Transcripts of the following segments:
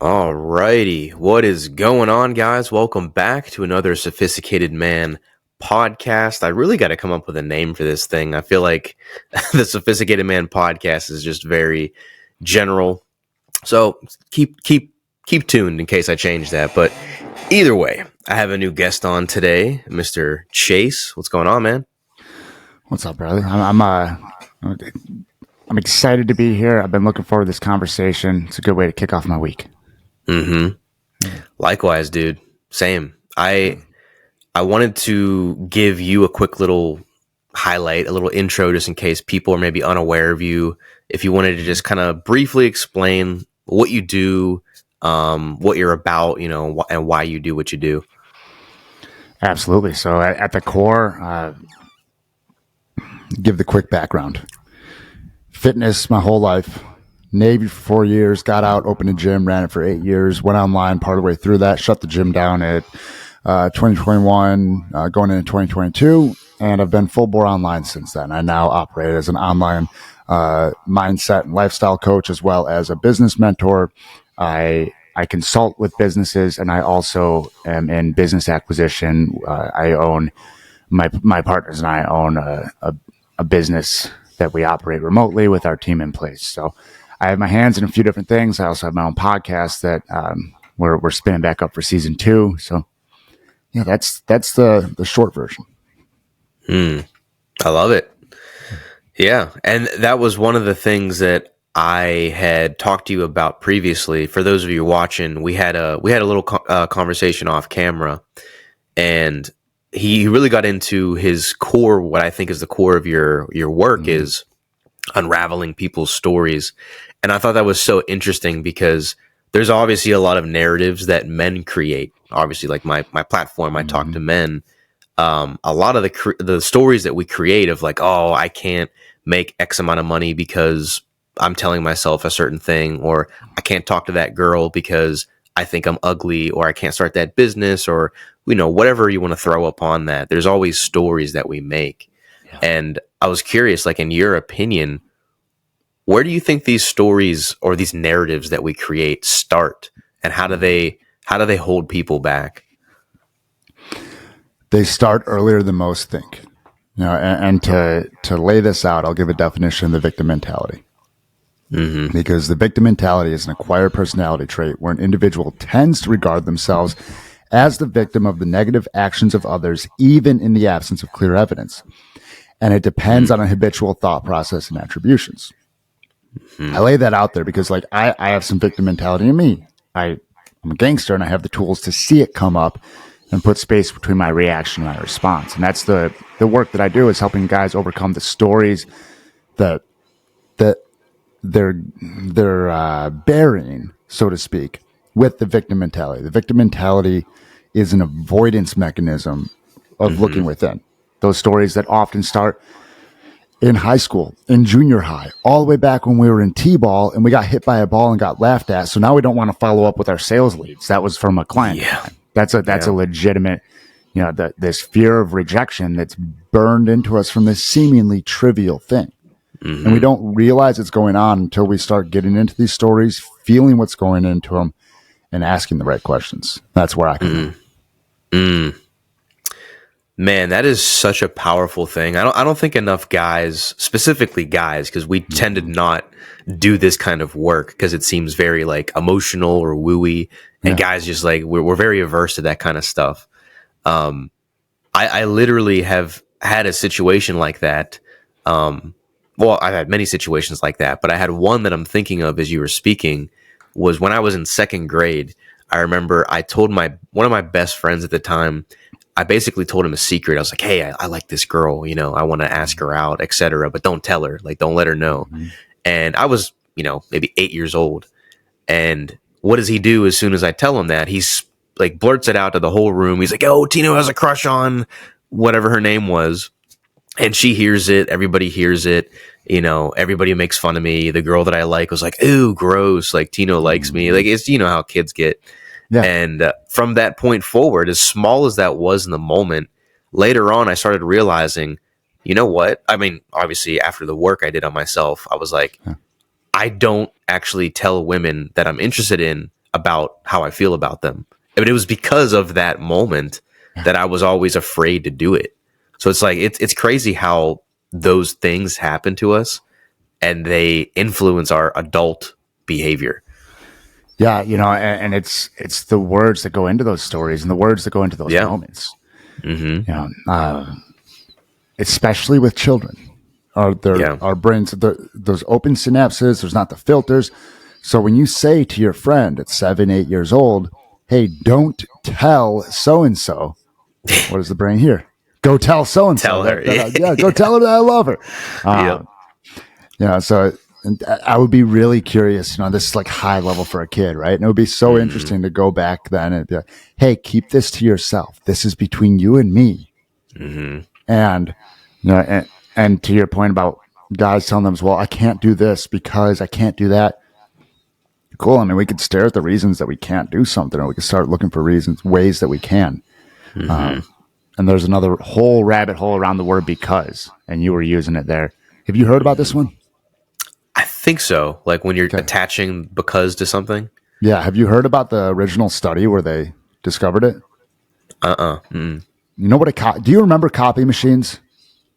Alrighty, what is going on, guys? Welcome back to another Sophisticated Man podcast. I really got to come up with a name for this thing. I feel like the Sophisticated Man podcast is just very general. So keep tuned in case I change that. But either way, I have a new guest on today, Mr. Chase. What's going on, man? What's up, brother? I'm excited to be here. I've been looking forward to this conversation. It's a good way to kick off my week. Likewise, dude. Same. I wanted to give you a quick little highlight, a little intro, just in case people are maybe unaware of you. If you wanted to just kind of briefly explain what you do, what you're about, and why you do what you do. Absolutely. So at the core, give the quick background. Fitness my whole life. Navy for 4 years, got out, opened a gym, ran it for 8 years, went online part of the way through that, shut the gym down at 2021, going into 2022, and I've been full bore online since then. I now operate as an online mindset and lifestyle coach, as well as a business mentor. I consult with businesses, and I also am in business acquisition. I own my partners and I own a business that we operate remotely with our team in place. So I have my hands in a few different things. I also have my own podcast that we're spinning back up for season 2. So yeah, that's the short version. I love it. Yeah, and that was one of the things that I had talked to you about previously. For those of you watching, we had a little conversation off camera, and he really got into his core. What I think is the core of your work is unraveling people's stories. And I thought that was so interesting because there's obviously a lot of narratives that men create. Obviously, like my platform, I talk to men. A lot of the stories that we create of like, oh, I can't make X amount of money because I'm telling myself a certain thing, or I can't talk to that girl because I think I'm ugly, or I can't start that business, or whatever you want to throw up on that. There's always stories that we make. Yeah. And I was curious, like, in your opinion, where do you think these stories or these narratives that we create start, and how do they hold people back? They start earlier than most think. And to lay this out, I'll give a definition of the victim mentality. Because the victim mentality is an acquired personality trait where an individual tends to regard themselves as the victim of the negative actions of others, even in the absence of clear evidence. And it depends on a habitual thought process and attributions. I lay that out there because, like, I have some victim mentality in me. I'm a gangster, and I have the tools to see it come up and put space between my reaction and my response. And that's the work that I do, is helping guys overcome the stories that they're burying, so to speak, with the victim mentality. The victim mentality is an avoidance mechanism of looking within. Those stories that often start in high school, in junior high, all the way back when we were in T-ball and we got hit by a ball and got laughed at. So now we don't want to follow up with our sales leads. That was from a client. Yeah. That's a legitimate, this fear of rejection that's burned into us from this seemingly trivial thing. And we don't realize it's going on until we start getting into these stories, feeling what's going into them, and asking the right questions. That's where I come in. Man, that is such a powerful thing. I don't think enough guys, specifically guys, because we tend to not do this kind of work because it seems very like emotional or wooey, and guys just like we're very averse to that kind of stuff. I literally have had a situation like that. Well, I've had many situations like that, but I had one that I'm thinking of as you were speaking. Was when I was in second grade. I remember I told one of my best friends at the time. I basically told him a secret. I was like, hey, I like this girl, I want to ask her out, etc. But don't tell her, like, don't let her know. And I was, maybe 8 years old. And what does he do as soon as I tell him that? He's like, blurts it out to the whole room. He's like, oh, Tino has a crush on whatever her name was. And she hears it. Everybody hears it. Everybody makes fun of me. The girl that I like was like, ooh, gross. Like, Tino likes me. Like, it's, how kids get. Yeah. And from that point forward, as small as that was in the moment, later on, I started realizing, you know what? I mean, obviously, after the work I did on myself, I was like, I don't actually tell women that I'm interested in about how I feel about them. But it was because of that moment that I was always afraid to do it. So it's like it's crazy how those things happen to us and they influence our adult behavior. Yeah, and it's the words that go into those stories and the words that go into those Yeah. moments. Especially with children, our brains, those open synapses. There's not the filters. So when you say to your friend at 7, 8 years old, "Hey, don't tell so and so," what does the brain hear? Go tell so and so. Tell her. Go tell her that I love her. Yep. So and I would be really curious. This is like high level for a kid, right? And it would be so interesting to go back then and be like, "Hey, keep this to yourself. This is between you and me." And and to your point about guys telling them, "Well, I can't do this because I can't do that." Cool. I mean, we could stare at the reasons that we can't do something, or we could start looking for ways that we can. And there's another whole rabbit hole around the word "because," and you were using it there. Have you heard about this one? I think so. Like when you're attaching "because" to something. Yeah. Have you heard about the original study where they discovered it? Mm-mm. You know what do you remember copy machines?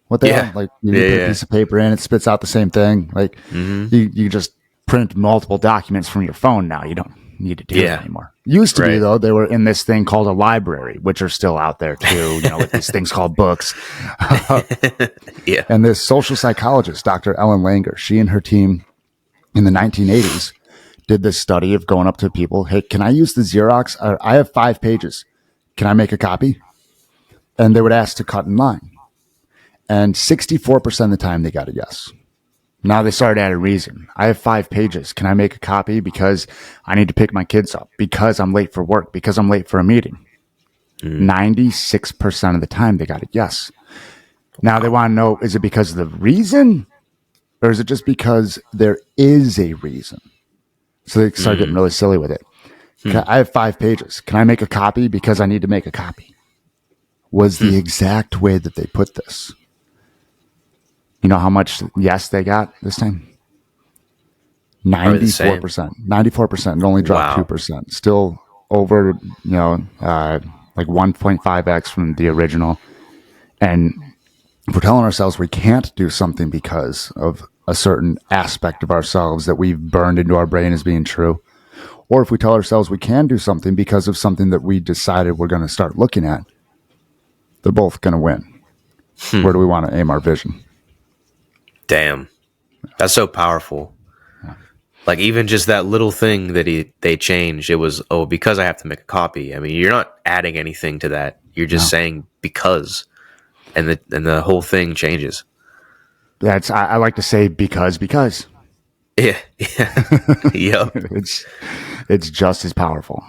What they are? Like you put a piece of paper in, it spits out the same thing. Like you just print multiple documents from your phone now. You don't need to do it anymore. Used to be, though, they were in this thing called a library, which are still out there too, with these things called books. And this social psychologist, Dr. Ellen Langer, she and her team in the 1980s did this study of going up to people, "Hey, can I use the Xerox? I have 5 pages. Can I make a copy?" And they would ask to cut in line. And 64% of the time they got a yes. Now they started adding reason. "I have 5 pages. Can I make a copy because I need to pick my kids up, because I'm late for work, because I'm late for a meeting?" 96% of the time they got a yes. Now they want to know, is it because of the reason, or is it just because there is a reason? So they start getting really silly with it. "I have 5 pages. Can I make a copy because I need to make a copy?" Was the exact way that they put this. You know how much yes they got this time? 94%. 94%. It only dropped 2%. Still over, like 1.5x from the original. And if we're telling ourselves we can't do something because of a certain aspect of ourselves that we've burned into our brain as being true, or if we tell ourselves we can do something because of something that we decided we're going to start looking at, they're both going to win. Where do we want to aim our vision? Damn. That's so powerful. Like even just that little thing that they changed, it was, because I have to make a copy. I mean, you're not adding anything to that. You're just saying because, and the whole thing changes. I like to say because. Yeah. Yep. It's just as powerful.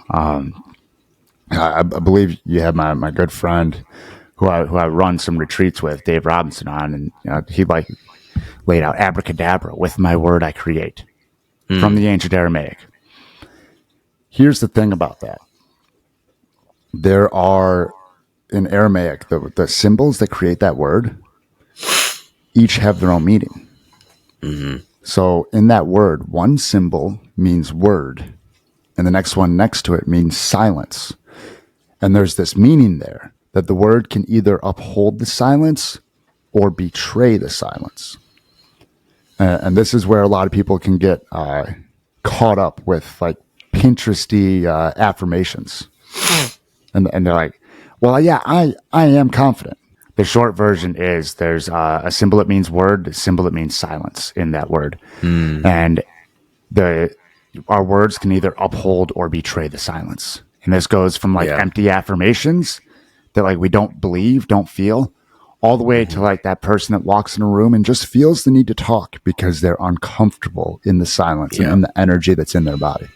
I believe you have my good friend who I run some retreats with, Dave Robinson, on, and he laid out abracadabra, "With my word I create," from the ancient Aramaic. Here's the thing about that. There are, in Aramaic, the symbols that create that word each have their own meaning. So in that word, one symbol means word, and the next one next to it means silence. And there's this meaning there that the word can either uphold the silence or betray the silence. And this is where a lot of people can get caught up with like Pinteresty affirmations. And they're like, "Well, yeah, I am confident." The short version is there's a symbol that means word, a symbol that means silence in that word. And our words can either uphold or betray the silence. And this goes from empty affirmations that we don't believe, don't feel, all the way to that person that walks in a room and just feels the need to talk because they're uncomfortable in the silence and in the energy that's in their body.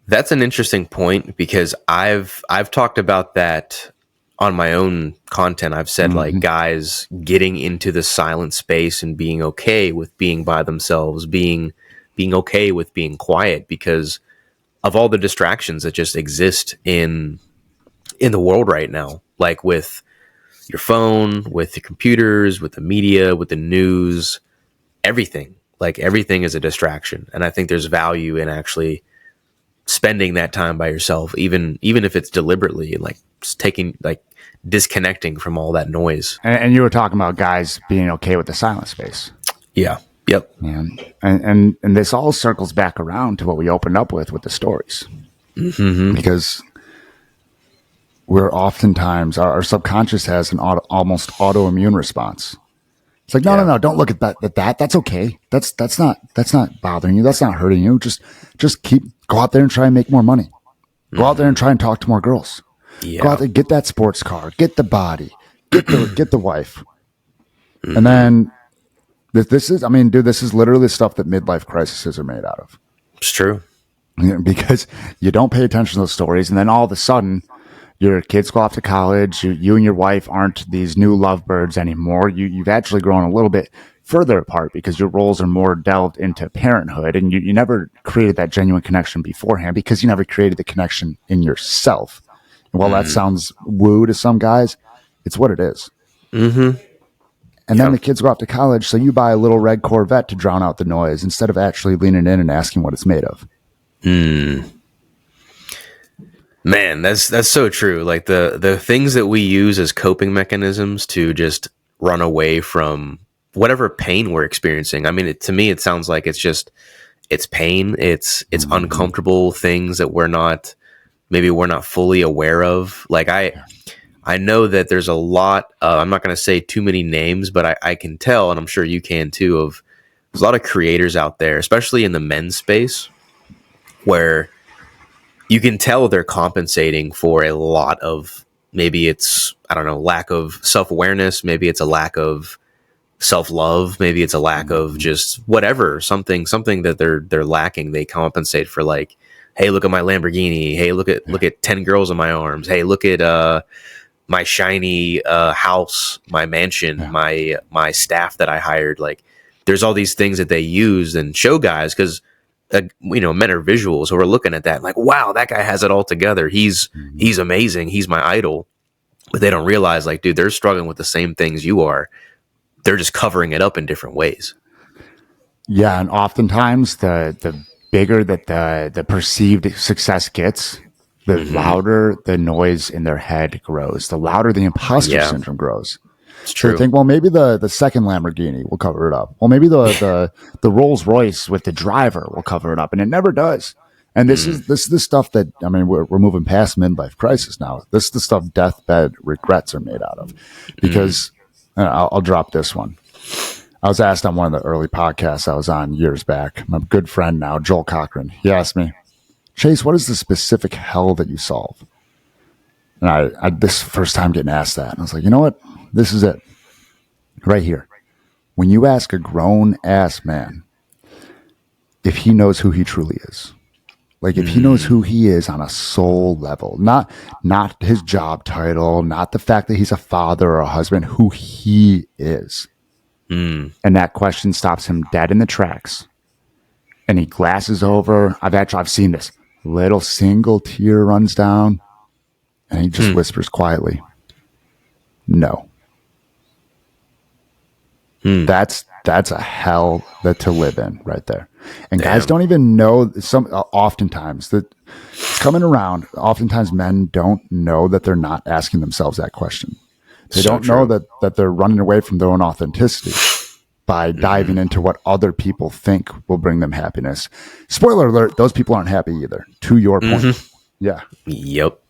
That's an interesting point because I've talked about that on my own content. I've said guys getting into the silent space and being okay with being by themselves, being okay with being quiet because of all the distractions that just exist in the world right now, like with your phone, with the computers, with the media, with the news, everything. Like everything is a distraction. And I think there's value in actually spending that time by yourself, even if it's deliberately, like taking, like disconnecting from all that noise. And you were talking about guys being okay with the silent space. Yeah. Yep. And this all circles back around to what we opened up with the stories. Mm-hmm. Because we're oftentimes, our subconscious has an almost autoimmune response. It's like, no, don't look at that. That's okay. That's not bothering you. That's not hurting you. Just go out there and try and make more money. Go out there and try and talk to more girls. Yeah. Go out there, get that sports car, get the body, get the wife. And then this is literally the stuff that midlife crises are made out of. It's true. Because you don't pay attention to those stories, and then all of a sudden your kids go off to college. You and your wife aren't these new lovebirds anymore. You've actually grown a little bit further apart because your roles are more delved into parenthood, and you never created that genuine connection beforehand because you never created the connection in yourself. And while that sounds woo to some guys, it's what it is. Mm-hmm. And then the kids go off to college, so you buy a little red Corvette to drown out the noise instead of actually leaning in and asking what it's made of. Man, that's so true. Like the things that we use as coping mechanisms to just run away from whatever pain we're experiencing. I mean, to me, it sounds like it's pain. It's uncomfortable things that we're not fully aware of. Like I know that there's a lot, I'm not going to say too many names, but I can tell, and I'm sure you can too, of there's a lot of creators out there, especially in the men's space, where you can tell they're compensating for a lot of, maybe it's, I don't know, lack of self-awareness. Maybe it's a lack of self-love. Maybe it's a lack of just whatever, something that they're lacking. They compensate for, like, hey, look at my Lamborghini. Hey, look at 10 girls in my arms. Hey, look at my shiny house, my mansion, my staff that I hired. Like, there's all these things that they use and show guys because men are visuals, so we're looking at that like, wow, that guy has it all together. He's amazing. He's my idol. But they don't realize, like, dude, they're struggling with the same things you are. They're just covering it up in different ways. Yeah, and oftentimes the bigger that the perceived success gets, the louder the noise in their head grows, the louder the imposter syndrome grows. It's true. So think, well, maybe the second Lamborghini will cover it up. Well, maybe the Rolls Royce with the driver will cover it up, and it never does. And this is the stuff that, I mean, we're moving past midlife crisis now. This is the stuff deathbed regrets are made out of. Because I'll drop this one. I was asked on one of the early podcasts I was on years back. My good friend now, Joel Cochran, he asked me, Chase, what is the specific hell that you solve? And I this first time getting asked that, and I was like, you know what? This is it. Right here. When you ask a grown-ass man if he knows who he truly is, like if he knows who he is on a soul level, not his job title, not the fact that he's a father or a husband, who he is. And that question stops him dead in the tracks. And he glasses over. I've seen this. Little single tear runs down, and he just whispers quietly, "No." That's a hell to live in right there. And guys don't even know, oftentimes that it's coming around. Oftentimes men don't know that they're not asking themselves that question. They don't know that they're running away from their own authenticity by diving into what other people think will bring them happiness. Spoiler alert, those people aren't happy either, to your point. Yeah. Yep.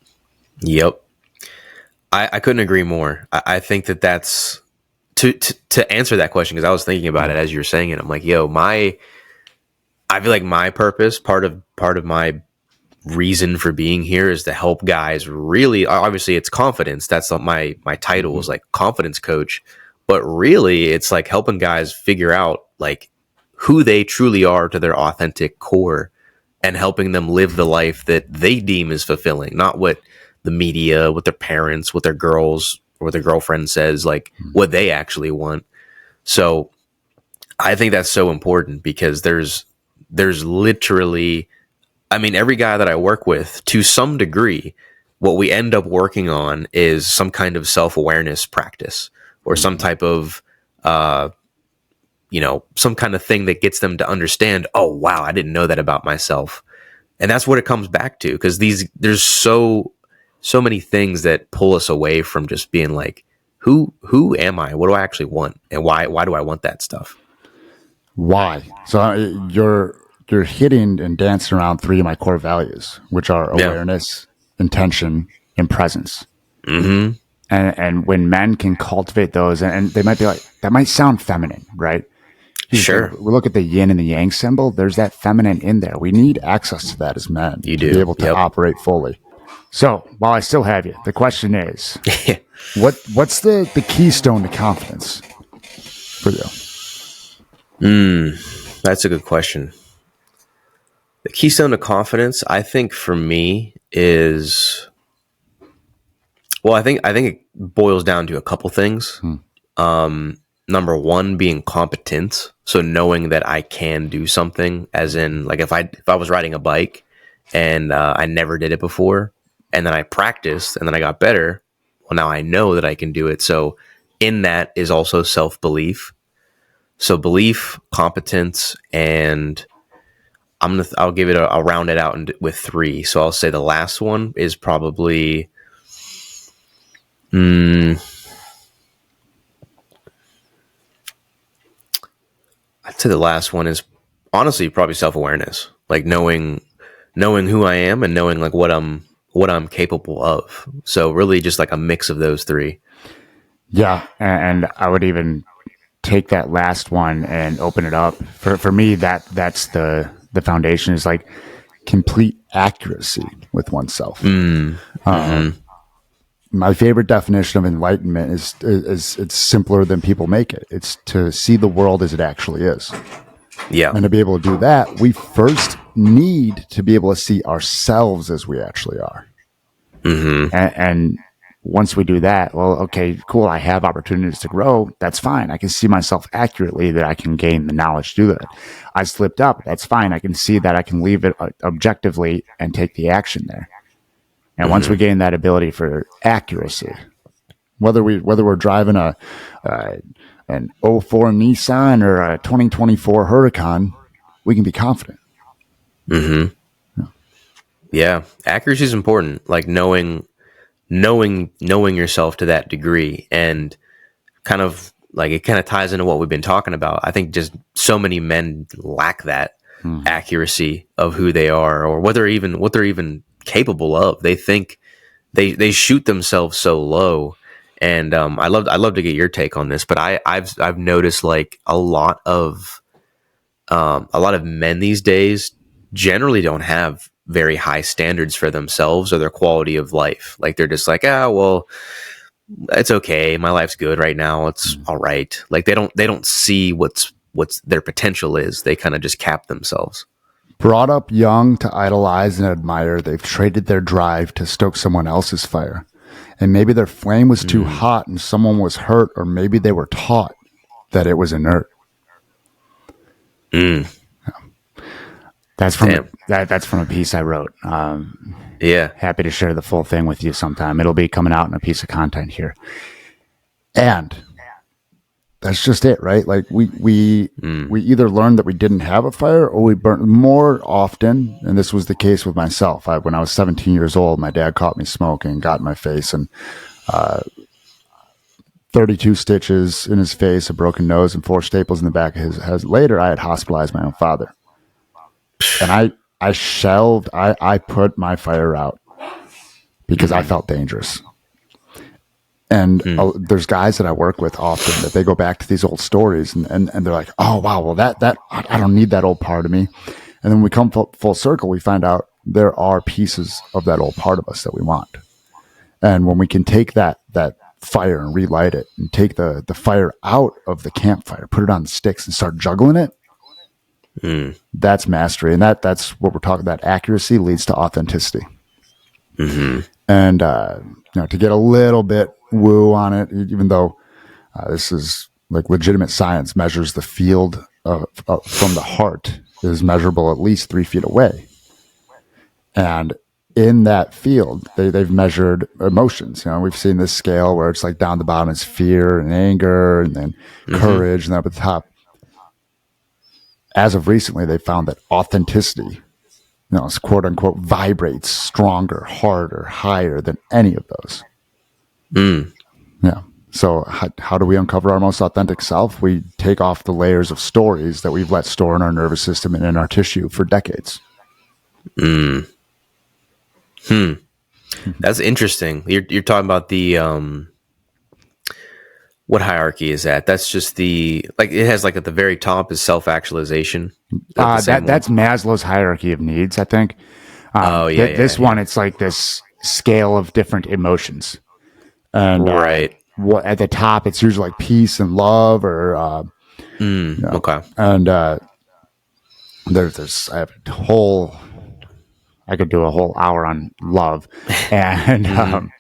I couldn't agree more. I think that's to answer that question, because I was thinking about it as you were saying it. I'm like, I feel like my purpose, part of my reason for being here, is to help guys really. Obviously, it's confidence. That's my title is like confidence coach, but really, it's like helping guys figure out like who they truly are to their authentic core, and helping them live the life that they deem as fulfilling, not what the media, what their parents, what their girls or their girlfriend says, like what they actually want. So I think that's so important, because there's literally, I mean, every guy that I work with, to some degree, what we end up working on is some kind of self-awareness practice, or some type of some kind of thing that gets them to understand, oh wow, I didn't know that about myself. And that's what it comes back to, because there's so many things that pull us away from just being like, who am I? What do I actually want? And why do I want that stuff? Why? So you're hitting and dancing around three of my core values, which are awareness, intention, and presence. Mm-hmm. And when men can cultivate those, and they might be like, that might sound feminine, right? Sure. We look at the yin and the yang symbol. There's that feminine in there. We need access to that as men to be able to operate fully. So while I still have you, the question is, what's the keystone to confidence for you? That's a good question. The keystone to confidence, I think for me is, well, I think it boils down to a couple things. Number one being competence. So knowing that I can do something, as in like if I was riding a bike and I never did it before, and then I practiced and then I got better, well, now I know that I can do it. So in that is also self-belief. So belief, competence, and I'll give it I'll round it out with 3. So I'll say the last one is probably I'd say the last one is honestly probably self-awareness, like knowing who I am and knowing like what I'm capable of. So really just like a mix of those 3. Yeah, and I would even take that last one and open it up. For me, that's the foundation, is like complete accuracy with oneself. My favorite definition of enlightenment is it's simpler than people make it. It's to see the world as it actually is. Yeah. And to be able to do that, we first need to be able to see ourselves as we actually are. And once we do that, well, okay, cool, I have opportunities to grow. That's fine. I can see myself accurately, that I can gain the knowledge to do that. I slipped up. That's fine. I can see that I can leave it objectively and take the action there. And once we gain that ability for accuracy, whether we're driving an '04 Nissan or a 2024 Huracan, we can be confident. Yeah. Accuracy is important. Like knowing yourself to that degree, and kind of like it kind of ties into what we've been talking about. I think just so many men lack that accuracy of who they are, or what they're even capable of. They think they shoot themselves so low. And I'd love to get your take on this, but I've noticed like a lot of men these days generally don't have very high standards for themselves or their quality of life. Like they're just like, well, it's okay. My life's good right now. It's all right. Like they don't see what's their potential is. They kind of just cap themselves. Brought up young to idolize and admire, they've traded their drive to stoke someone else's fire. And maybe their flame was too hot and someone was hurt, or maybe they were taught that it was inert. That's from a piece I wrote. Happy to share the full thing with you sometime. It'll be coming out in a piece of content here. And that's just it, right? Like we either learned that we didn't have a fire, or we burnt more often. And this was the case with myself. When I was 17 years old, my dad caught me smoking, got in my face, and 32 stitches in his face, a broken nose, and 4 staples in the back of his head. Later, I had hospitalized my own father. And I put my fire out because I felt dangerous. And there's guys that I work with often that they go back to these old stories and they're like, oh, wow, well, that I don't need that old part of me. And then we come full circle, we find out there are pieces of that old part of us that we want. And when we can take that fire and relight it and take the fire out of the campfire, put it on the sticks and start juggling it, that's mastery. And that's what we're talking about. Accuracy leads to authenticity. And, to get a little bit woo on it, even though this is like legitimate science, measures the field from the heart is measurable at least 3 feet away. And in that field, they've measured emotions. We've seen this scale where it's like down the bottom is fear and anger, and then courage, and up at the top, as of recently, they found that authenticity, it's quote unquote, vibrates stronger, harder, higher than any of those. Yeah. So how do we uncover our most authentic self? We take off the layers of stories that we've let store in our nervous system and in our tissue for decades. That's interesting. You're talking about the what hierarchy is that? That's just the, like, it has, like, at the very top is self-actualization. Is that the same That's one? Maslow's hierarchy of needs, I think. Oh yeah, This yeah. one, it's like this scale of different emotions. And Right. what at the top, it's usually like peace and love, or Okay. and there's I have a whole, I could do a whole hour on love, and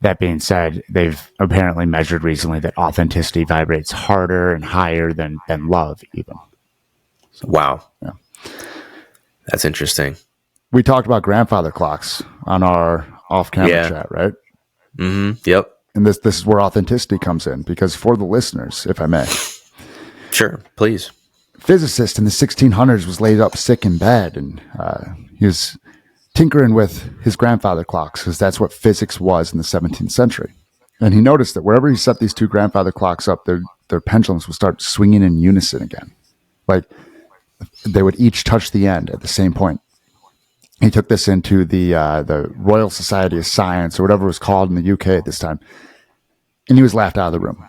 that being said, they've apparently measured recently that authenticity vibrates harder and higher than love, even. Wow. Yeah. That's interesting. We talked about grandfather clocks on our off-camera Yeah. chat, right? Yep. And this is where authenticity comes in, because for the listeners, if I may, Sure. Please. physicist in the 1600s was laid up sick in bed, and he was tinkering with his grandfather clocks, because that's what physics was in the 17th century. And he noticed that wherever he set these two grandfather clocks up, their pendulums would start swinging in unison again. Like they would each touch the end at the same point. He took this into the Royal Society of Science, or whatever it was called in the UK at this time, and he was laughed out of the room.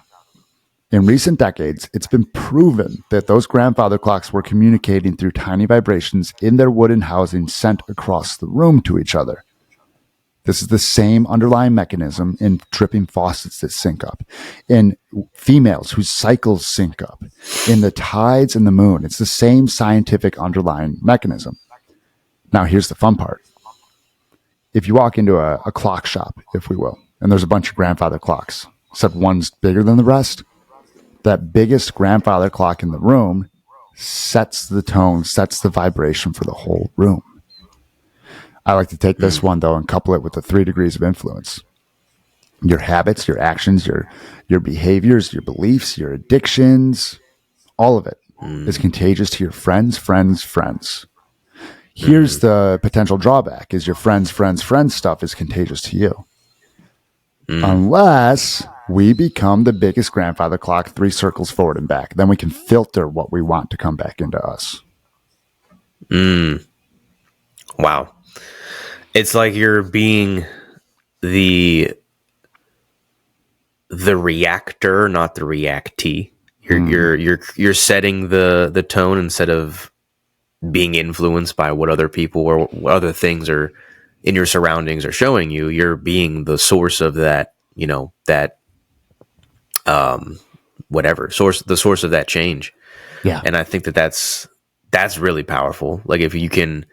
In recent decades, it's been proven that those grandfather clocks were communicating through tiny vibrations in their wooden housing sent across the room to each other. This is the same underlying mechanism in dripping faucets that sync up, in females whose cycles sync up, in the tides and the moon. It's the same scientific underlying mechanism. Now, here's the fun part. If you walk into a clock shop, if we will, and there's a bunch of grandfather clocks, except one's bigger than the rest, that biggest grandfather clock in the room sets the tone, sets the vibration for the whole room. I like to take this one, though, and couple it with the 3 degrees of influence. Your habits, your actions, your behaviors, your beliefs, your addictions, all of it is contagious to your friends. Here's the potential drawback, is your friends stuff is contagious to you. Unless we become the biggest grandfather clock 3 circles forward and back. Then we can filter what we want to come back into us. Wow. It's like you're being the reactor, not the reactee. You're setting the tone instead of being influenced by what other people or what other things are in your surroundings are showing you. You're being the source of that, that whatever source, the source of that change. Yeah. And I think that's really powerful. Like, if you can,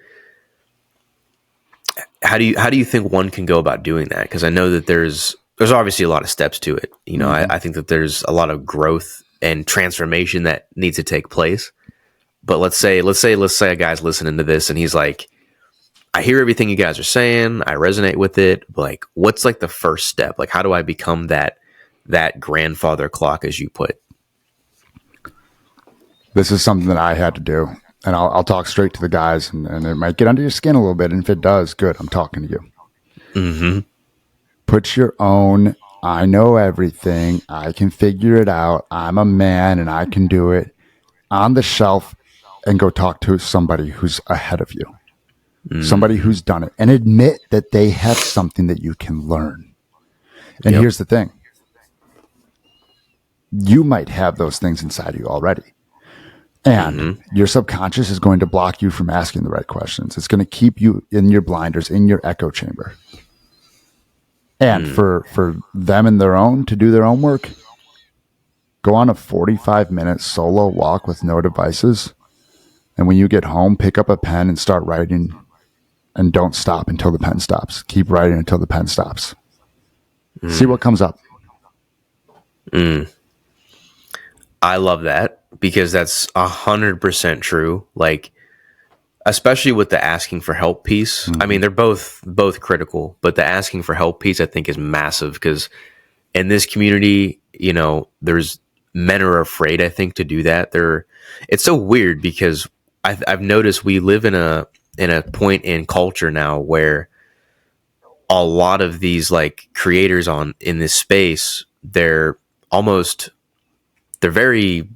how do you think one can go about doing that? Because I know that there's obviously a lot of steps to it. I think that there's a lot of growth and transformation that needs to take place. But let's say a guy's listening to this and he's like, I hear everything you guys are saying, I resonate with it, but, like, what's, like, the first step? Like, how do I become that grandfather clock, as you put? This is something that I had to do. And I'll talk straight to the guys, and it might get under your skin a little bit. And if it does, good, I'm talking to you. Mm-hmm. Put your own, I know everything, I can figure it out, I'm a man and I can do it, on the shelf, and go talk to somebody who's ahead of you. Somebody who's done it, and admit that they have something that you can learn. And here's the thing. You might have those things inside of you already. And your subconscious is going to block you from asking the right questions. It's going to keep you in your blinders, in your echo chamber. And for them and to do their own work, go on a 45-minute solo walk with no devices. And when you get home, pick up a pen and start writing. And don't stop until the pen stops. Keep writing until the pen stops. See what comes up. I love that, because that's 100% true. Like, especially with the asking for help piece. I mean, they're both critical, but the asking for help piece, I think, is massive, because in this community, there's men are afraid, I think, to do that. It's so weird because I've noticed we live in a point in culture now where a lot of these like creators in this space, almost they're very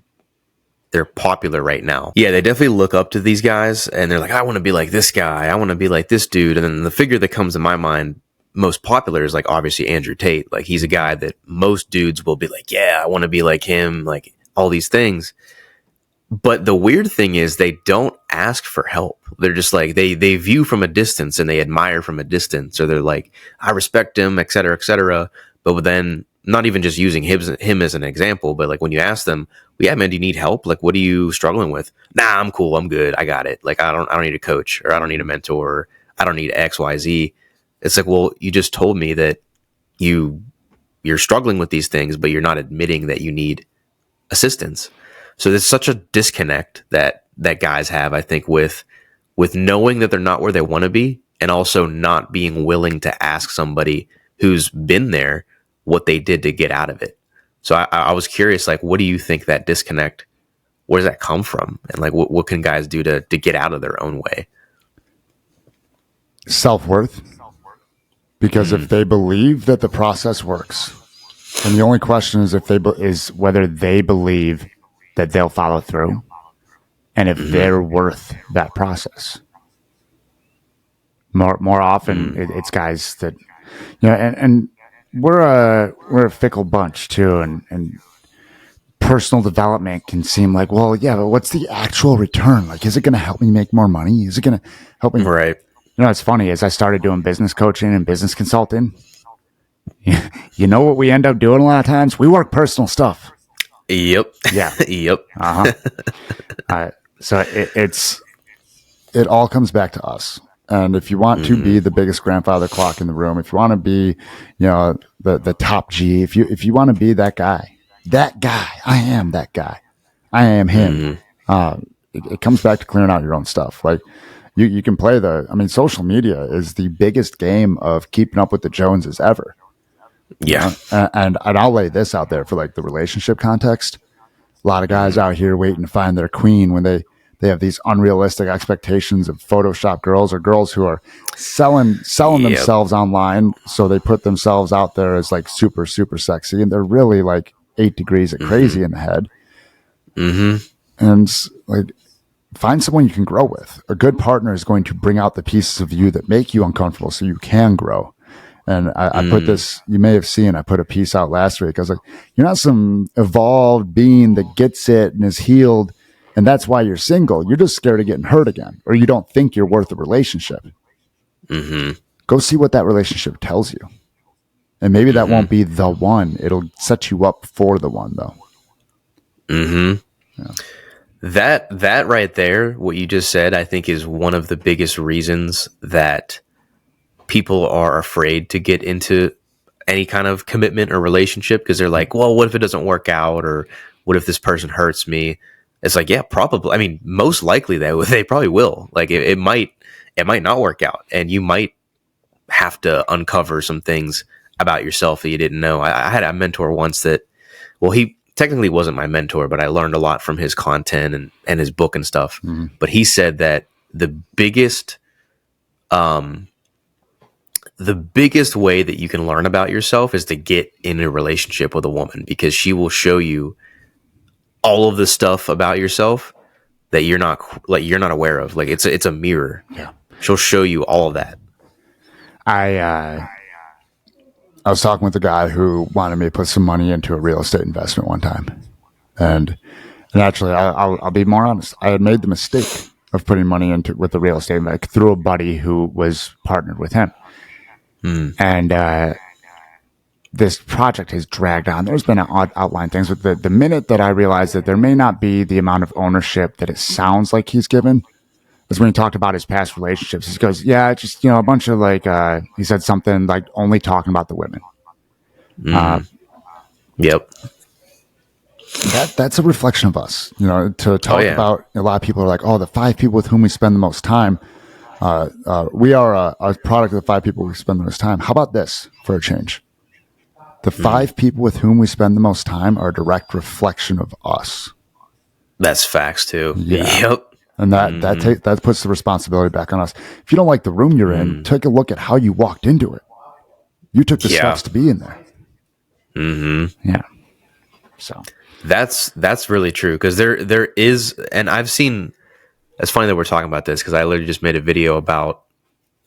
they're popular right now. Yeah, they definitely look up to these guys and they're like, I want to be like this guy. I want to be like this dude. And then the figure that comes to my mind most popular is like obviously Andrew Tate. Like he's a guy that most dudes will be like, yeah, I want to be like him, like all these things. But the weird thing is they don't ask for help. They're just like, they view from a distance and they admire from a distance, or they're like, I respect him, et cetera, et cetera. But then not even just using him as an example, but like when you ask them, well, yeah, man, do you need help? Like, what are you struggling with? Nah, I'm cool. I'm good. I got it. Like, I don't need a coach, or I don't need a mentor, or I don't need X, Y, Z. It's like, well, you just told me that you're struggling with these things, but you're not admitting that you need assistance. So there's such a disconnect that guys have, I think, with knowing that they're not where they want to be, and also not being willing to ask somebody who's been there what they did to get out of it. So I was curious, like, what do you think that disconnect, where does that come from? And like, what can guys do to get out of their own way? Self-worth. Because if they believe that the process works, and the only question is is whether they believe that they'll follow through, and if they're worth that process. More often, it's guys that, and we're a fickle bunch too, and personal development can seem like, well, yeah, but what's the actual return? Like, is it going to help me make more money? Is it going to help me? Right. It's funny, as I started doing business coaching and business consulting, you know what we end up doing a lot of times? We work personal stuff. Yep. Yeah. Yep. So it all comes back to us. And if you want to be the biggest grandfather clock in the room, if you want to be, the top G, if you want to be that guy, I am that guy. I am him. It comes back to clearing out your own stuff. Like you can play social media is the biggest game of keeping up with the Joneses ever. Yeah. And I'll lay this out there for like the relationship context. A lot of guys out here waiting to find their queen when they have these unrealistic expectations of Photoshop girls, or girls who are selling themselves online. So they put themselves out there as like super, super sexy, and they're really like 8 degrees of crazy in the head. And like, find someone you can grow with. A good partner is going to bring out the pieces of you that make you uncomfortable so you can grow. And I put this, you may have seen, I put a piece out last week. I was like, you're not some evolved being that gets it and is healed, and that's why you're single. You're just scared of getting hurt again, or you don't think you're worth a relationship. Go see what that relationship tells you. And maybe that won't be the one. It'll set you up for the one, though. Yeah. That right there, what you just said, I think is one of the biggest reasons that people are afraid to get into any kind of commitment or relationship, because they're like, well, what if it doesn't work out, or what if this person hurts me? It's like, yeah, probably. I mean, most likely they probably will. Like it might not work out, and you might have to uncover some things about yourself that you didn't know. I had a mentor once that, well, he technically wasn't my mentor, but I learned a lot from his content and his book and stuff. But he said that the biggest way that you can learn about yourself is to get in a relationship with a woman, because she will show you all of the stuff about yourself that you're not aware of. Like it's a mirror. Yeah. She'll show you all of that. I was talking with a guy who wanted me to put some money into a real estate investment one time. And actually, I'll be more honest. I had made the mistake of putting money with the real estate, like through a buddy who was partnered with him. And this project has dragged on. There's been outline things, but the minute that I realized that there may not be the amount of ownership that it sounds like he's given, is when he talked about his past relationships. He goes, yeah, just, a bunch of like, he said something like only talking about the women. Yep. That's a reflection of us, to talk about. A lot of people are like, oh, the 5 people with whom we spend the most time. We are a product of the 5 people we spend the most time. How about this for a change? The 5 people with whom we spend the most time are a direct reflection of us. That's facts too. Yeah. Yep. And that puts the responsibility back on us. If you don't like the room you're in, take a look at how you walked into it. You took the steps to be in there. Yeah. So that's really true, because there is, and I've seen. It's funny that we're talking about this, because I literally just made a video about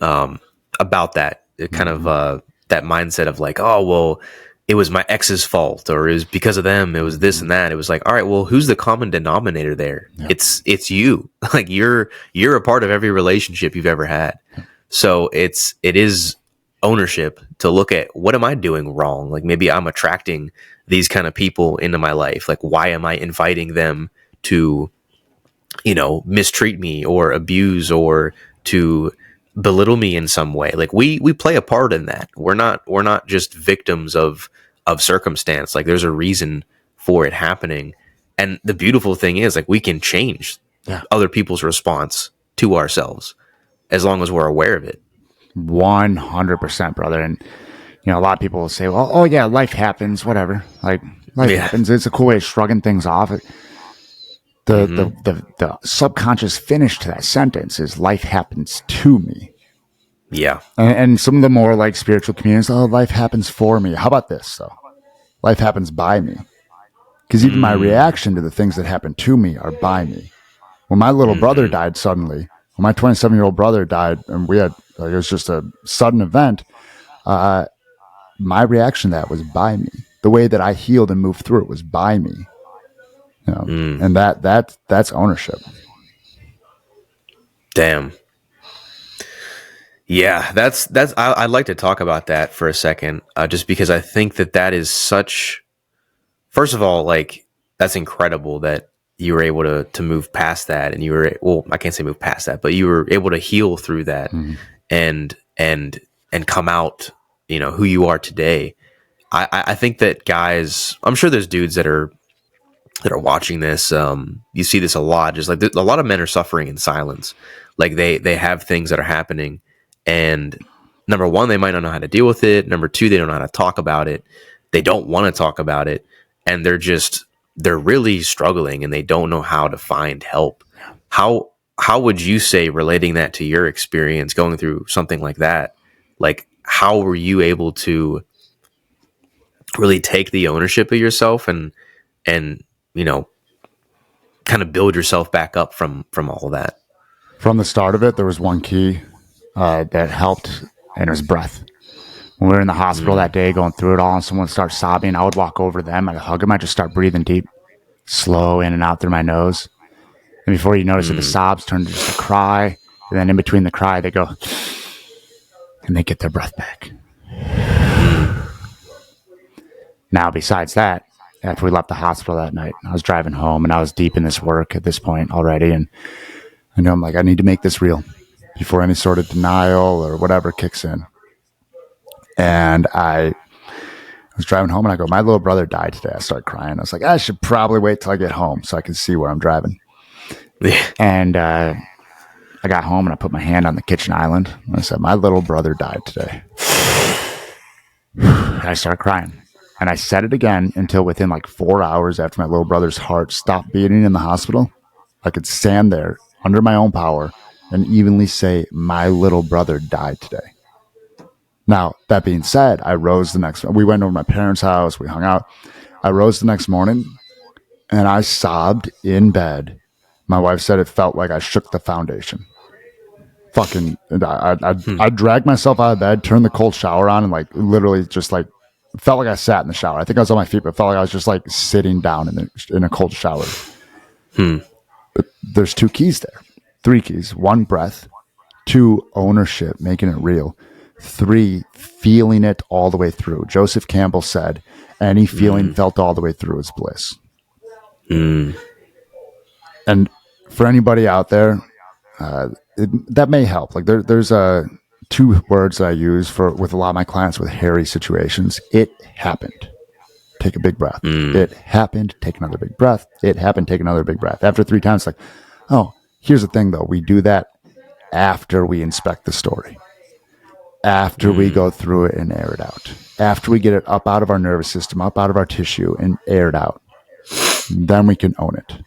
that kind of that mindset of like, oh well, it was my ex's fault, or it was because of them, it was this and that. It was like, all right, well, who's the common denominator there? Yeah. It's you. Like you're a part of every relationship you've ever had. So it is ownership to look at, what am I doing wrong? Like maybe I'm attracting these kind of people into my life. Like why am I inviting them to, mistreat me or abuse or to belittle me in some way? Like we play a part in that. We're not just victims of circumstance. Like there's a reason for it happening. And the beautiful thing is, like, we can change other people's response to ourselves as long as we're aware of it. 100%, brother. And a lot of people will say, well, oh yeah, life happens, whatever. Like life happens. It's a cool way of shrugging things off. The subconscious finish to that sentence is life happens to me. Yeah. And some of the more like spiritual communities, oh, life happens for me. How about this though? Life happens by me. Because even my reaction to the things that happen to me are by me. When my little brother died suddenly, when my 27-year-old brother died, and it was just a sudden event, my reaction to that was by me. The way that I healed and moved through it was by me. And that's ownership. Damn. Yeah, that's. I'd like to talk about that for a second, just because I think that is such. First of all, like, that's incredible that you were able to move past that, and you were, well, I can't say move past that, but you were able to heal through that, and come out, who you are today. I think that guys, I'm sure there's dudes that are watching this. You see this a lot. Just like a lot of men are suffering in silence. Like they have things that are happening, and number one, they might not know how to deal with it. Number two, they don't know how to talk about it. They don't want to talk about it, and they're really struggling, and they don't know how to find help. How would you say, relating that to your experience going through something like that, like how were you able to really take the ownership of yourself and kind of build yourself back up from all of that? From the start of it, there was one key that helped, and it was breath. When we were in the hospital that day going through it all, and someone starts sobbing, I would walk over to them, I'd hug them, I'd just start breathing deep, slow in and out through my nose. And before you notice it, the sobs turn to just a cry, and then in between the cry, they go, and they get their breath back. Now, besides that, after we left the hospital that night, I was driving home, and I was deep in this work at this point already, and I know I'm like, I need to make this real before any sort of denial or whatever kicks in. And I was driving home, and I go, my little brother died today. I started crying. I was like, I should probably wait till I get home so I can see where I'm driving. And I got home, and I put my hand on the kitchen island, and I said, my little brother died today. And I started crying. And I said it again until within like 4 hours after my little brother's heart stopped beating in the hospital, I could stand there under my own power and evenly say, my little brother died today. Now, that being said, I rose we went over to my parents' house, we hung out. I rose the next morning, and I sobbed in bed. My wife said it felt like I shook the foundation. I dragged myself out of bed, turned the cold shower on, and like literally just like felt like I sat in the shower. I think I was on my feet, but it felt like I was just like sitting down in a cold shower. But there's 2 keys there. 3 keys. 1, breath. 2, ownership, making it real. 3, feeling it all the way through. Joseph Campbell said, any feeling felt all the way through is bliss. And for anybody out there, that may help. Like there's 2 words that I use with a lot of my clients with hairy situations. It happened. Take a big breath. It happened. Take another big breath. It happened. Take another big breath. After 3 times, like, oh, here's the thing though. We do that after we inspect the story. after we go through it and air it out. After we get it up out of our nervous system, up out of our tissue and air it out, then we can own it.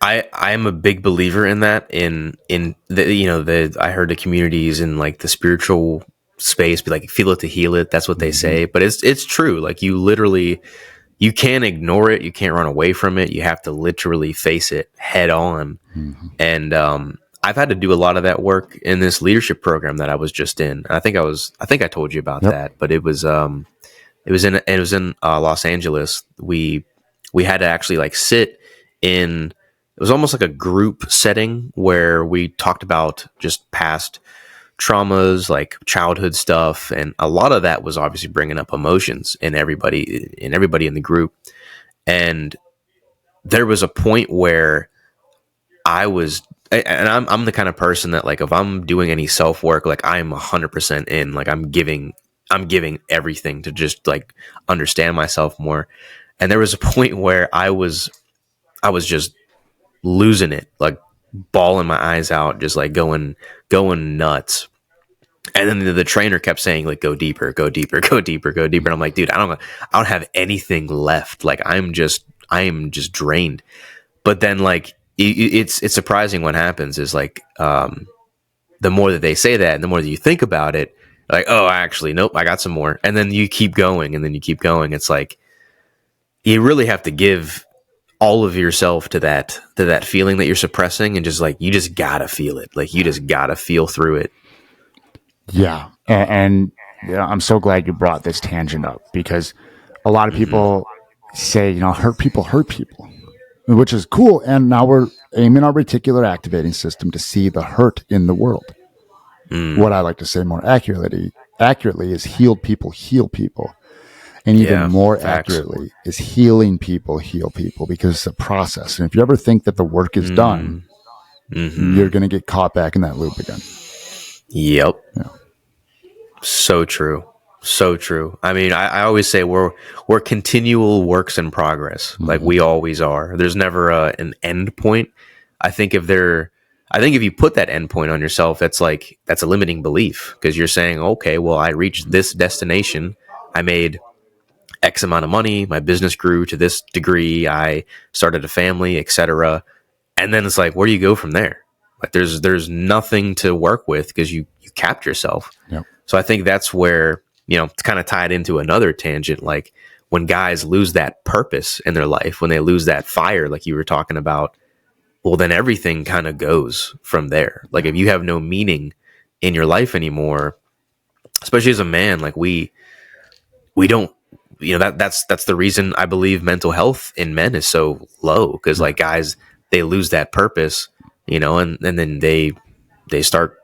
I am a big believer in that. In the, I heard the communities in like the spiritual space be like, feel it to heal it. That's what they say. But it's true. Like you can't ignore it. You can't run away from it. You have to literally face it head on. And I've had to do a lot of that work in this leadership program that I was just in. I think I told you about that, but it was in Los Angeles. We had to actually like sit in. It was almost like a group setting where we talked about just past traumas, like childhood stuff, and a lot of that was obviously bringing up emotions in everybody in the group. And there was a point where I'm the kind of person that like if I'm doing any self work, like I'm 100% in, like I'm giving everything to just like understand myself more. And there was a point where I was just losing it, like bawling my eyes out, just like going nuts. And then the trainer kept saying like, go deeper, go deeper, go deeper, go deeper. And I'm like, dude, I don't have anything left. Like I am just drained. But then like, it's surprising what happens is like, the more that they say that and the more that you think about it, like, oh, actually, nope, I got some more. And then you keep going and then you keep going. It's like, you really have to give all of yourself to that feeling that you're suppressing, and just like, you just gotta feel it. Like you just gotta feel through it. Yeah. And I'm so glad you brought this tangent up, because a lot of people say, hurt people, which is cool. And now we're aiming our reticular activating system to see the hurt in the world. What I like to say more accurately is healed people heal people. And even more accurately is healing people heal people, because it's a process. And if you ever think that the work is done, you're going to get caught back in that loop again. Yep. Yeah. So true. So true. I mean, I always say we're continual works in progress. Like we always are. There's never an end point. I think if you put that end point on yourself, that's a limiting belief, because you're saying, okay, well, I reached this destination. I made X amount of money. My business grew to this degree. I started a family, etc. And then it's like, where do you go from there? Like there's nothing to work with, because you capped yourself. Yep. So I think that's where, to kind of tie it into another tangent, like when guys lose that purpose in their life, when they lose that fire, like you were talking about, well, then everything kind of goes from there. Like if you have no meaning in your life anymore, especially as a man, like we don't, that's the reason I believe mental health in men is so low, because like guys, they lose that purpose, and then they start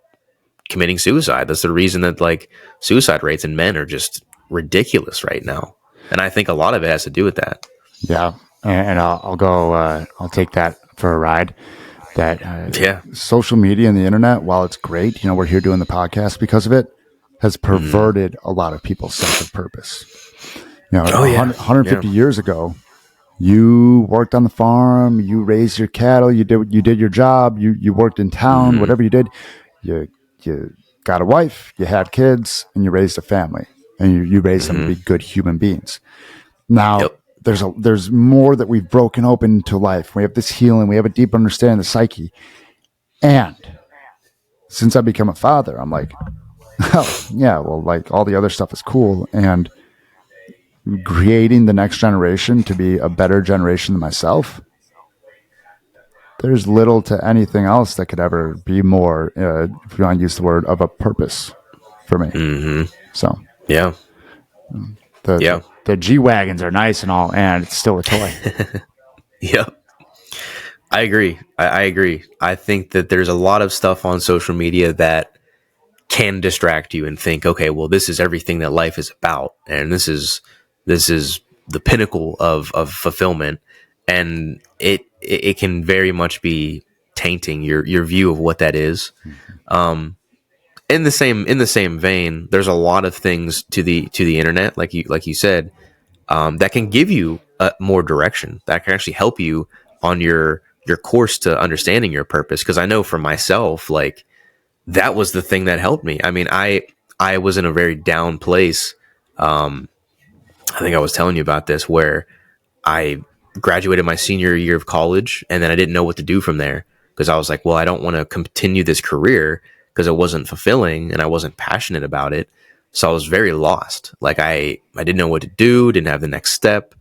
committing suicide. That's the reason that like suicide rates in men are just ridiculous right now. And I think a lot of it has to do with that. Yeah. And I'll go, I'll take that for a ride. That social media and the internet, while it's great, we're here doing the podcast because of it, has perverted a lot of people's sense of purpose. 150 years ago, you worked on the farm, you raised your cattle, you did your job, you worked in town, whatever you did, you got a wife, you had kids, and you raised a family, and you raised them to be good human beings. Now, there's more that we've broken open to life. We have this healing. We have a deep understanding of the psyche. And since I become a father, I'm like, oh, yeah, well, like all the other stuff is cool. And creating the next generation to be a better generation than myself, there's little to anything else that could ever be more, if you want to use the word, of a purpose for me. So, yeah. The G-Wagons are nice and all, and it's still a toy. Yep. I agree. I agree. I think that there's a lot of stuff on social media that can distract you and think, okay, well, this is everything that life is about, and this is the pinnacle of fulfillment, and it can very much be tainting your view of what that is. In the same vein, there's a lot of things to the internet, like you said, that can give you more direction, that can actually help you on your course to understanding your purpose. Because I know for myself, like that was the thing that helped me. I mean, I was in a very down place. I think I was telling you about this, where I graduated my senior year of college, and then I didn't know what to do from there, because I was like, well, I don't want to continue this career because it wasn't fulfilling and I wasn't passionate about it. So I was very lost. Like I didn't know what to do, didn't have the next step.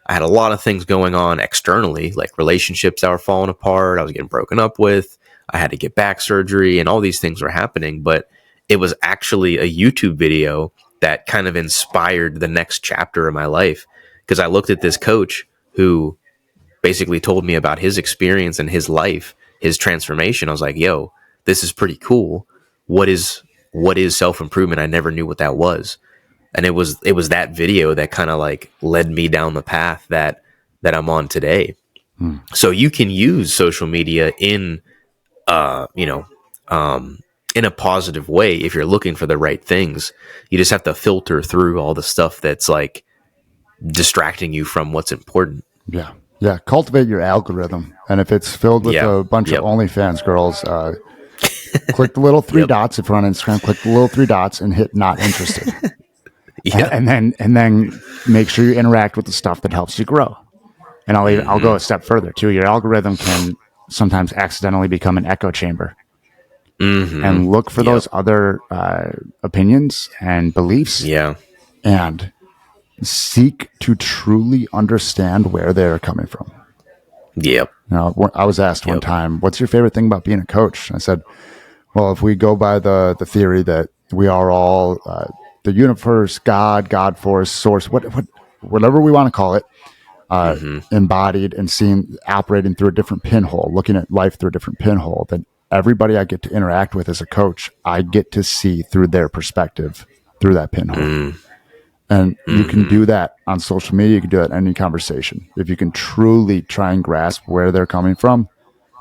I had a lot of things going on externally, like relationships that were falling apart. I was getting broken up with. I had to get back surgery, and all these things were happening. But it was actually a YouTube video that kind of inspired the next chapter of my life, because I looked at this coach who basically told me about his experience and his life, his transformation. I was like, yo, this is pretty cool. What is self-improvement? I never knew what that was. And it was that video that kind of like led me down the path that I'm on today. So you can use social media in you know, in a positive way if you're looking for the right things. You just have to filter through all the stuff that's like distracting you from what's important. Yeah. Yeah. Cultivate your algorithm. And if it's filled with a bunch of OnlyFans girls, click the little three dots if you're on Instagram, click the little three dots and hit not interested. And then make sure you interact with the stuff that helps you grow. And I'll go a step further too. Your algorithm can sometimes accidentally become an echo chamber. And look for those other opinions and beliefs. And seek to truly understand where they're coming from. Now, I was asked one time, what's your favorite thing about being a coach? I said, well, if we go by the theory that we are all the universe, God force, source, whatever we want to call it, embodied and seen operating through a different pinhole, looking at life through a different pinhole, then everybody I get to interact with as a coach, I get to see through their perspective through that pinhole. And you can do that on social media. You can do that in any conversation. If you can truly try and grasp where they're coming from,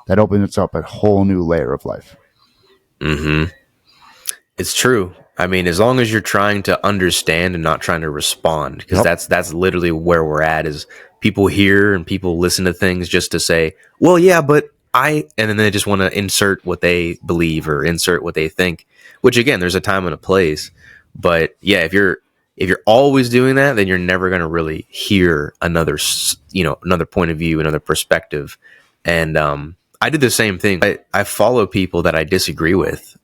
that opens up a whole new layer of life. It's true. I mean, as long as you're trying to understand and not trying to respond, because that's literally where we're at, is people hear and people listen to things just to say, well, yeah, but and then they just want to insert what they believe or insert what they think, which again, there's a time and a place. But yeah, if you're always doing that, then you're never going to really hear another point of view, another perspective. And I did the same thing. I follow people that I disagree with,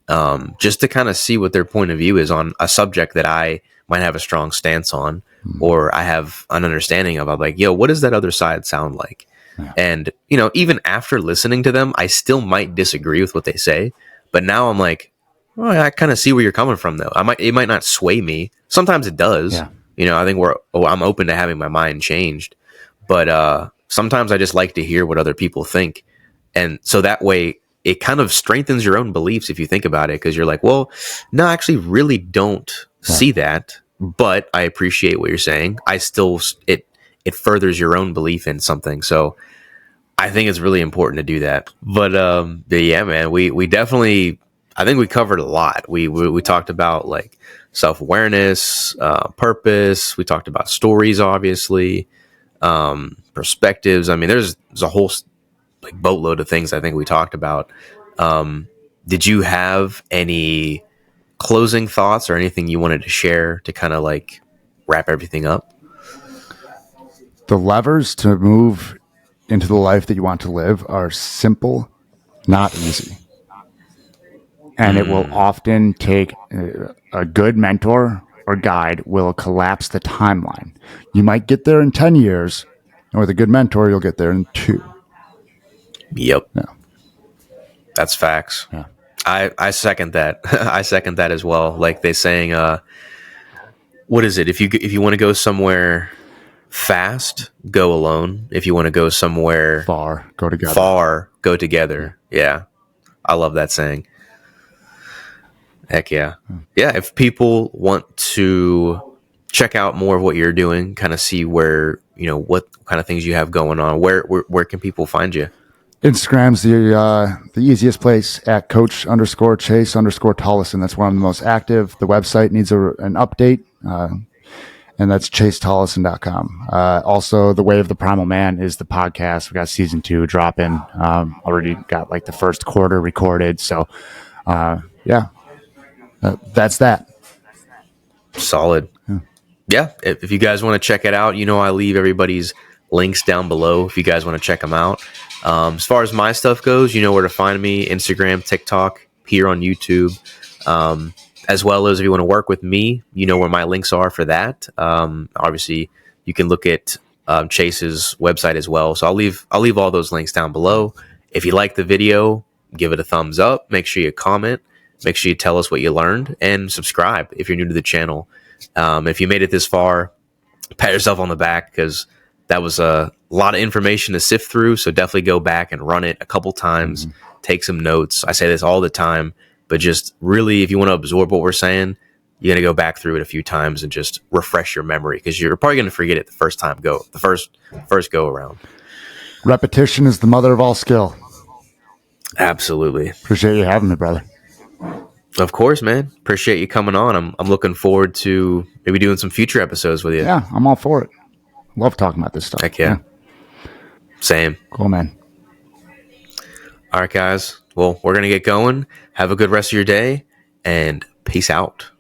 just to kind of see what their point of view is on a subject that I might have a strong stance on, or I have an understanding of. I'm like, yo, what does that other side sound like? Yeah. And, even after listening to them, I still might disagree with what they say. But now I'm like, well, I kind of see where you're coming from, though. It might not sway me. Sometimes it does. Yeah. I think I'm open to having my mind changed. But sometimes I just like to hear what other people think. And so that way it kind of strengthens your own beliefs if you think about it, because you're like, well, no, I actually really don't see that, but I appreciate what you're saying. It furthers your own belief in something. So I think it's really important to do that. But yeah, man, we definitely, I think we covered a lot. We talked about like self-awareness, purpose. We talked about stories, obviously, perspectives. I mean, there's a whole like boatload of things I think we talked about. Did you have any closing thoughts or anything you wanted to share to kind of like wrap everything up? The levers to move into the life that you want to live are simple, not easy. And it will often take a good mentor or guide will collapse the timeline. You might get there in 10 years, and with a good mentor, you'll get there in 2. Yep. Yeah. That's facts. Yeah. I second that. I second that as well. Like they saying, what is it? If you want to go somewhere fast, go alone. If you want to go somewhere far, go together. Yeah. I love that saying. Heck yeah. Yeah. If people want to check out more of what you're doing, kind of see where, what kind of things you have going on, where can people find you? Instagram's the easiest place at Coach_Chase_Tolleson. That's where I'm the most active. The website needs an update, and that's chasetolleson.com. Also, The Way of the Primal Man is the podcast. We got season 2 dropping. Already got like the first quarter recorded. So yeah, that's that. Solid. Yeah, if you guys want to check it out, I leave everybody's links down below if you guys want to check them out. As far as my stuff goes, you know where to find me: Instagram, TikTok, here on YouTube, as well as if you want to work with me, you know where my links are for that. Obviously, you can look at Chase's website as well. So I'll leave all those links down below. If you like the video, give it a thumbs up. Make sure you comment. Make sure you tell us what you learned, and subscribe if you're new to the channel. If you made it this far, pat yourself on the back, because that was a lot of information to sift through. So definitely go back and run it a couple times, take some notes. I say this all the time, but just really, if you want to absorb what we're saying, you got to go back through it a few times and just refresh your memory, because you're probably going to forget it the first go around. Repetition is the mother of all skill. Absolutely. Appreciate you having me, brother. Of course, man. Appreciate you coming on. I'm looking forward to maybe doing some future episodes with you. Yeah, I'm all for it. Love talking about this stuff. Heck yeah. Same. Cool, man. All right, guys. Well, we're going to get going. Have a good rest of your day, and peace out.